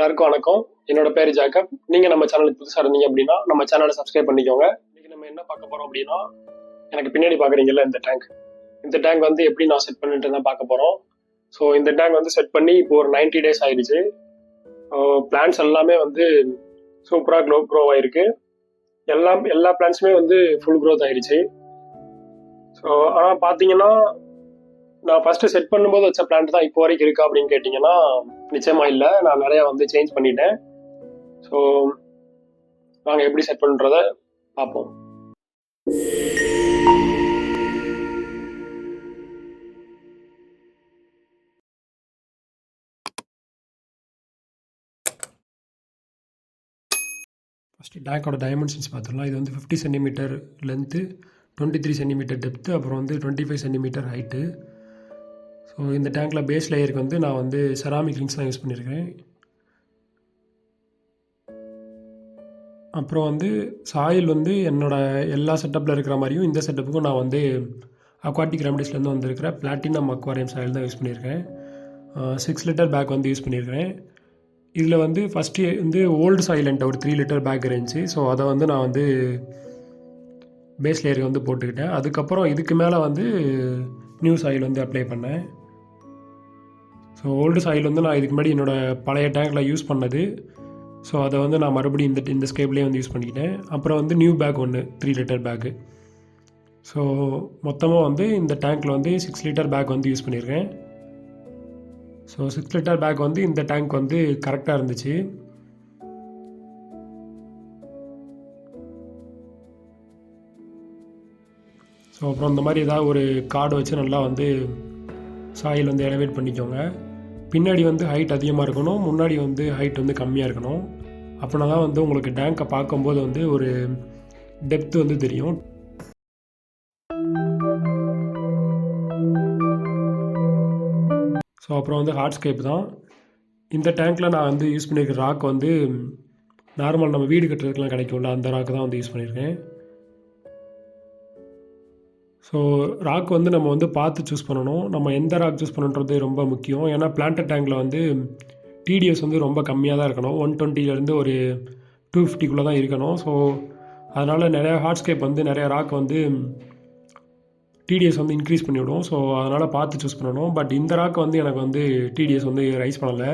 எல்லாருக்கும் வணக்கம். என்னோட பேர் ஜாக்கப். நீங்க நம்ம சேனலுக்கு புதுசா இருந்தீங்க அப்படின்னா நம்ம சேனலை சப்ஸ்கிரைப் பண்ணிக்கோங்க. இன்னைக்கு நம்ம என்ன பார்க்க போறோம் அப்படின்னா, எனக்கு பின்னாடி பாக்குறீங்கல்ல இந்த டேங்க் வந்து எப்படி நான் செட் பண்ணிட்டு தான் பார்க்க போறோம். ஸோ இந்த டேங்க் வந்து செட் பண்ணி இப்போ ஒரு 90 days ஆயிடுச்சு. பிளான்ஸ் எல்லாமே வந்து சூப்பரா க்ரோ ஆயிருக்கு. எல்லா பிளான்ஸுமே வந்து ஃபுல் க்ரோத் ஆயிடுச்சு. ஸோ ஆனால் பார்த்தீங்கன்னா, நான் ஃபர்ஸ்ட் செட் பண்ணும்போது வச்ச பிளான்ட் தான் இப்போ வரைக்கும் இருக்கா அப்படின்னு கேட்டிங்கன்னா நிச்சயமா இல்லை. நான் நிறைய வந்து சேஞ்ச் பண்ணிட்டேன். ஸோ நாங்கள் எப்படி செட் பண்ணுறத பார்ப்போம். ஃபஸ்ட்டு டேங்கோட டைமென்ஷன்ஸ் பார்த்துடலாம். இது வந்து 50 சென்டிமீட்டர் லென்த்து, 23 சென்டிமீட்டர் டெப்த்து, அப்புறம் வந்து 25 சென்டிமீட்டர் ஹைட்டு. ஸோ இந்த டேங்க்கில் பேஸ் லேயருக்கு வந்து நான் வந்து செராமிக் ரிங்ஸ் தான் யூஸ் பண்ணியிருக்கேன். அப்புறம் வந்து சாயில் வந்து என்னோடய எல்லா செட்டப்பில் இருக்கிற மாதிரியும் இந்த செட்டப்புக்கும் நான் வந்து அக்வாட்டிக் ரெமடிஸ்லேருந்து வந்திருக்கிற பிளாட்டினம் அக்வாரியம் சாயில் தான் யூஸ் பண்ணியிருக்கேன். 6 லிட்டர் பேக் வந்து யூஸ் பண்ணியிருக்கேன். இதில் வந்து ஃபஸ்ட்டு வந்து ஓல்டு சாயிலன்ட்ட ஒரு 3 லிட்டர் பேக் இருந்துச்சு. ஸோ அதை வந்து நான் வந்து பேஸ் லேயருக்கு வந்து போட்டுக்கிட்டேன். அதுக்கப்புறம் இதுக்கு மேலே வந்து நியூ சாயில் வந்து அப்ளை பண்ணேன். ஸோ ஓல்டு சாயில் வந்து நான் இதுக்கு முன்னாடி என்னோடய பழைய டேங்கில் யூஸ் பண்ணது. ஸோ அதை வந்து நான் மறுபடியும் இந்த ஸ்கேப்லேயே வந்து யூஸ் பண்ணிக்கிட்டேன். அப்புறம் வந்து நியூ பேக் ஒன்று 3 லிட்டர் பேக்கு. ஸோ மொத்தமாக வந்து இந்த டேங்க்கில் வந்து 6 லிட்டர் பேக் வந்து யூஸ் பண்ணியிருக்கேன். ஸோ 6 லிட்டர் பேக் வந்து இந்த டேங்க் வந்து கரெக்டாக இருந்துச்சு. ஸோ அப்புறம் இந்த மாதிரி ஏதாவது ஒரு கார்டு வச்சு நல்லா வந்து சாயில் வந்து எலவேட் பண்ணிக்கோங்க. பின்னாடி வந்து ஹைட் அதிகமாக இருக்கணும், முன்னாடி வந்து ஹைட் வந்து கம்மியாக இருக்கணும். அப்படின்னா தான் வந்து உங்களுக்கு டேங்கை பார்க்கும்போது வந்து ஒரு டெப்த்து வந்து தெரியும். ஸோ அப்புறம் வந்து ஹார்ட்ஸ்கேப் தான். இந்த டேங்க்கில் நான் வந்து யூஸ் பண்ணியிருக்க ராக் வந்து நார்மல் நம்ம வீடு கட்டுறதுக்குலாம் கிடைக்கும்ல, அந்த ராக் தான் வந்து யூஸ் பண்ணியிருக்கேன். ஸோ ராக் வந்து நம்ம வந்து பார்த்து சூஸ் பண்ணணும். நம்ம எந்த ராக் சூஸ் பண்ணுன்றது ரொம்ப முக்கியம். ஏன்னா பிளான்டட் டேங்கில் வந்து டிடிஎஸ் வந்து ரொம்ப கம்மியாக தான் இருக்கணும். 120 ஒரு 250 தான் இருக்கணும். ஸோ அதனால் நிறையா ஹார்ட்ஸ்கேப் வந்து நிறையா ராக் வந்து டிடிஎஸ் வந்து இன்க்ரீஸ் பண்ணிவிடும். ஸோ அதனால் பார்த்து சூஸ் பண்ணணும். பட் இந்த ராக் வந்து எனக்கு வந்து டிடிஎஸ் வந்து ரைஸ் பண்ணலை.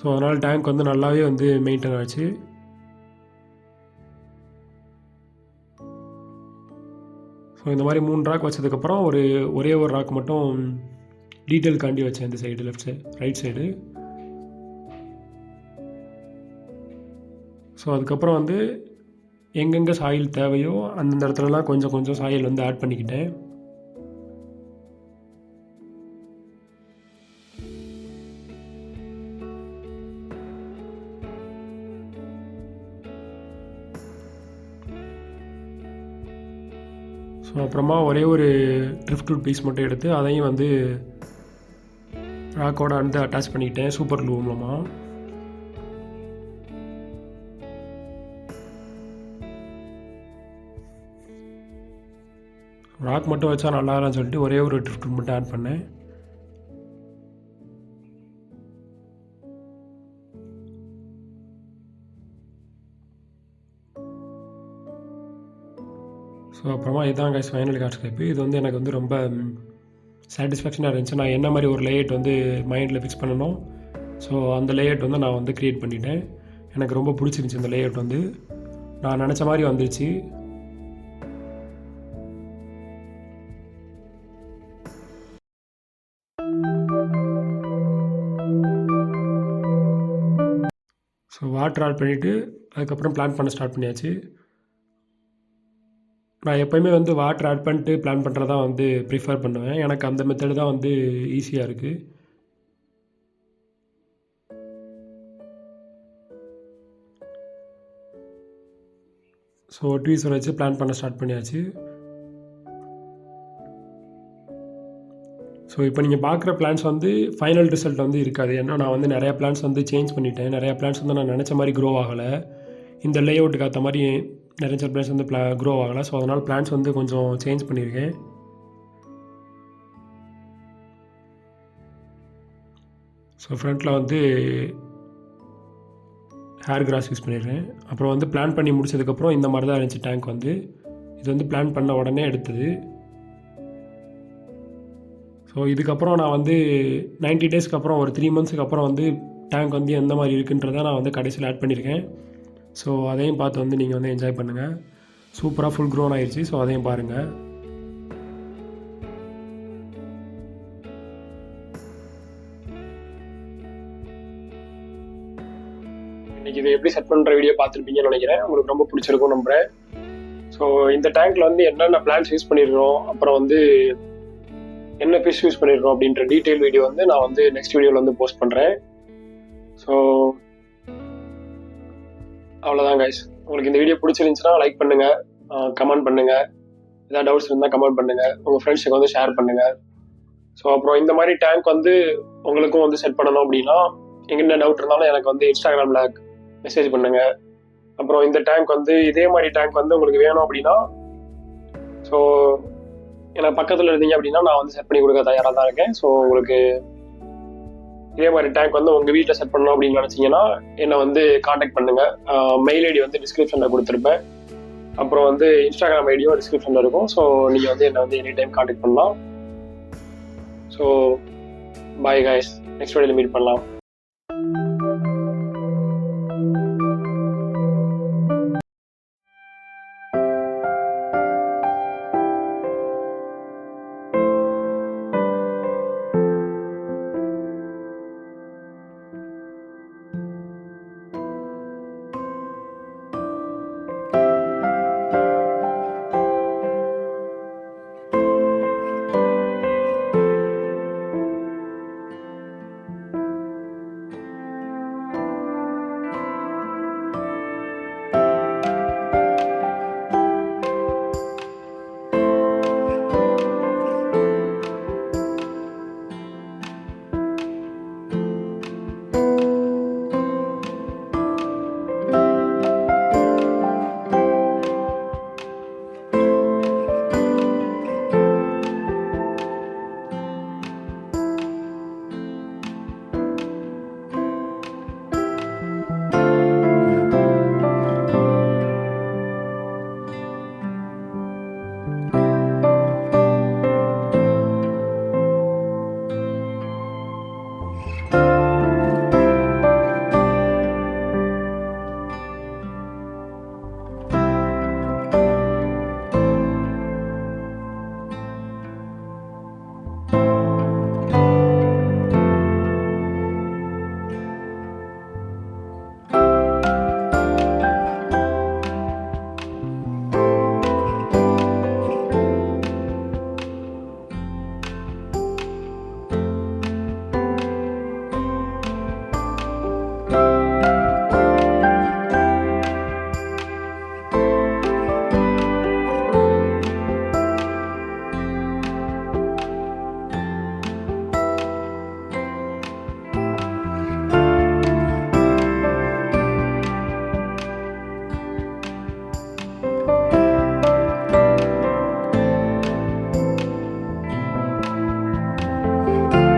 ஸோ அதனால் டேங்க் வந்து நல்லாவே வந்து மெயின்டைன் ஆச்சு. ஸோ இந்த மாதிரி 3 ராக் வச்சதுக்கப்புறம் ஒரே ஒரு ராக் மட்டும் டீட்டெயில் காண்டி வச்சேன். இந்த side left side right side. So அதுக்கப்புறம் வந்து எங்கெங்கே சாயில் தேவையோ அந்தந்த இடத்துலலாம் கொஞ்சம் கொஞ்சம் சாயில் வந்து ஆட் பண்ணிக்கிட்டேன். ஸோ அப்புறமா ஒரே ஒரு ட்ரிஃப்ட் பீஸ் மட்டும் எடுத்து அதையும் வந்து ராக்கோட வந்து அட்டாச் பண்ணிக்கிட்டேன் சூப்பர் க்ளூ மூலமாக. ராக் மட்டும் வச்சா நல்லா இல்லைன்னு சொல்லிட்டு ஒரே ஒரு ட்ரிஃப்ட் மட்டும் ஆட் பண்ணேன். ஸோ அப்புறமா இதுதான் கைஸ் ஃபைனல் ஹார்ட்ஸ்கேப்பு. இது வந்து எனக்கு வந்து ரொம்ப சாட்டிஸ்ஃபேக்ஷனாக இருந்துச்சு. நான் என்ன மாதிரி ஒரு லேஅவுட் வந்து மைண்டில் ஃபிக்ஸ் பண்ணணும். ஸோ அந்த லேஅவுட் வந்து நான் வந்து க்ரியேட் பண்ணிட்டேன். எனக்கு ரொம்ப பிடிச்சிருந்துச்சி. இந்த லேஅவுட் வந்து நான் நினச்ச மாதிரி வந்துருச்சு. ஸோ வாட்டர் ஆட் பண்ணிவிட்டு அதுக்கப்புறம் பிளான் பண்ண ஸ்டார்ட் பண்ணியாச்சு. நான் எப்போயுமே வந்து வாட்டர் ஆட் பண்ணிட்டு பிளான் பண்ணுறதான் வந்து ப்ரிஃபர் பண்ணுவேன். எனக்கு அந்த மெத்தடு தான் வந்து ஈஸியாக இருக்குது. ஸோ ட்வீஸர் வச்சு பிளான் பண்ண ஸ்டார்ட் பண்ணியாச்சு. ஸோ இப்போ நீங்கள் பார்க்குற பிளான்ஸ் வந்து ஃபைனல் ரிசல்ட் வந்து இருக்காது. ஏன்னா நான் வந்து நிறையா பிளான்ஸ் வந்து சேஞ்ச் பண்ணிட்டேன். நிறையா பிளான்ஸ் வந்து நான் நினச்ச மாதிரி க்ரோ ஆகலை. இந்த லேஅவுட்டுக்கு ஏற்ற மாதிரி நிறைய பிளான்ஸ் வந்து க்ரோ ஆகலை. ஸோ அதனால் பிளான்ஸ் வந்து கொஞ்சம் சேஞ்ச் பண்ணியிருக்கேன். ஸோ ஃப்ரண்ட்டில் வந்து ஹேர் கிராஸ் யூஸ் பண்ணிடுறேன். அப்புறம் வந்து பிளான் பண்ணி முடிச்சதுக்கப்புறம் இந்த மாதிரி தான் இருந்துச்சு டேங்க் வந்து. இது வந்து பிளான் பண்ண உடனே எடுத்தது. ஸோ இதுக்கப்புறம் நான் வந்து 90 டேஸ்க்கு அப்புறம் ஒரு 3 மந்த்ஸுக்கு அப்புறம் வந்து டேங்க் வந்து எந்த மாதிரி இருக்குன்றதை நான் வந்து கடைசியில் ஆட் பண்ணியிருக்கேன். ஸோ அதையும் பார்த்து வந்து நீங்கள் வந்து என்ஜாய் பண்ணுங்கள். சூப்பராக ஃபுல் க்ரோன் ஆயிடுச்சு. ஸோ அதையும் பாருங்கள். இன்றைக்கி இதை எப்படி செட் பண்ணுற வீடியோ பார்த்துருப்பீங்கன்னு நினைக்கிறேன். உங்களுக்கு ரொம்ப பிடிச்சிருக்கும் நம்புகிறேன். ஸோ இந்த டேங்க்கில் வந்து என்னென்ன பிளான்ஸ் யூஸ் பண்ணிடுறோம், அப்புறம் வந்து என்ன ஃபிஷ் யூஸ் பண்ணிடுறோம் அப்படின்ற டீட்டெயில் வீடியோ வந்து நான் வந்து நெக்ஸ்ட் வீடியோவில் வந்து போஸ்ட் பண்ணுறேன். ஸோ அவ்வளோதான் கைஸ். உங்களுக்கு இந்த வீடியோ பிடிச்சிருந்துச்சுன்னா லைக் பண்ணுங்கள், கமெண்ட் பண்ணுங்கள், ஏதாவது டவுட்ஸ் இருந்தால் கமெண்ட் பண்ணுங்கள், உங்கள் ஃப்ரெண்ட்ஸுக்கு வந்து ஷேர் பண்ணுங்கள். ஸோ அப்புறம் இந்த மாதிரி டேங்க் வந்து உங்களுக்கும் வந்து செட் பண்ணணும் அப்படின்னா எங்கிட்ட டவுட் இருந்தாலும் எனக்கு வந்து இன்ஸ்டாகிராமில் மெசேஜ் பண்ணுங்கள். அப்புறம் இந்த டேங்க் வந்து இதே மாதிரி டேங்க் வந்து உங்களுக்கு வேணும் அப்படின்னா ஸோ எனக்கு பக்கத்தில் இருந்தீங்க அப்படின்னா நான் வந்து செட் பண்ணி கொடுக்க தயாராக தான் இருக்கேன். ஸோ உங்களுக்கு இதே மாதிரி டேங்க் வந்து உங்கள் வீட்டில் செட் பண்ணணும் அப்படின்னு நினச்சிங்கன்னா என்னை வந்து காண்டாக்ட் பண்ணுங்கள். மெயில் ஐடி வந்து டிஸ்கிரிப்ஷனில் கொடுத்துருப்பேன். அப்புறம் வந்து இன்ஸ்டாகிராம் ஐடியும் டிஸ்கிரிப்ஷனில் இருக்கும். ஸோ நீங்கள் வந்து என்னை வந்து எனி டைம் காண்டாக்ட் பண்ணலாம். ஸோ பாய் கைஸ், நெக்ஸ்ட் வீடியோவில் மீட் பண்ணலாம்.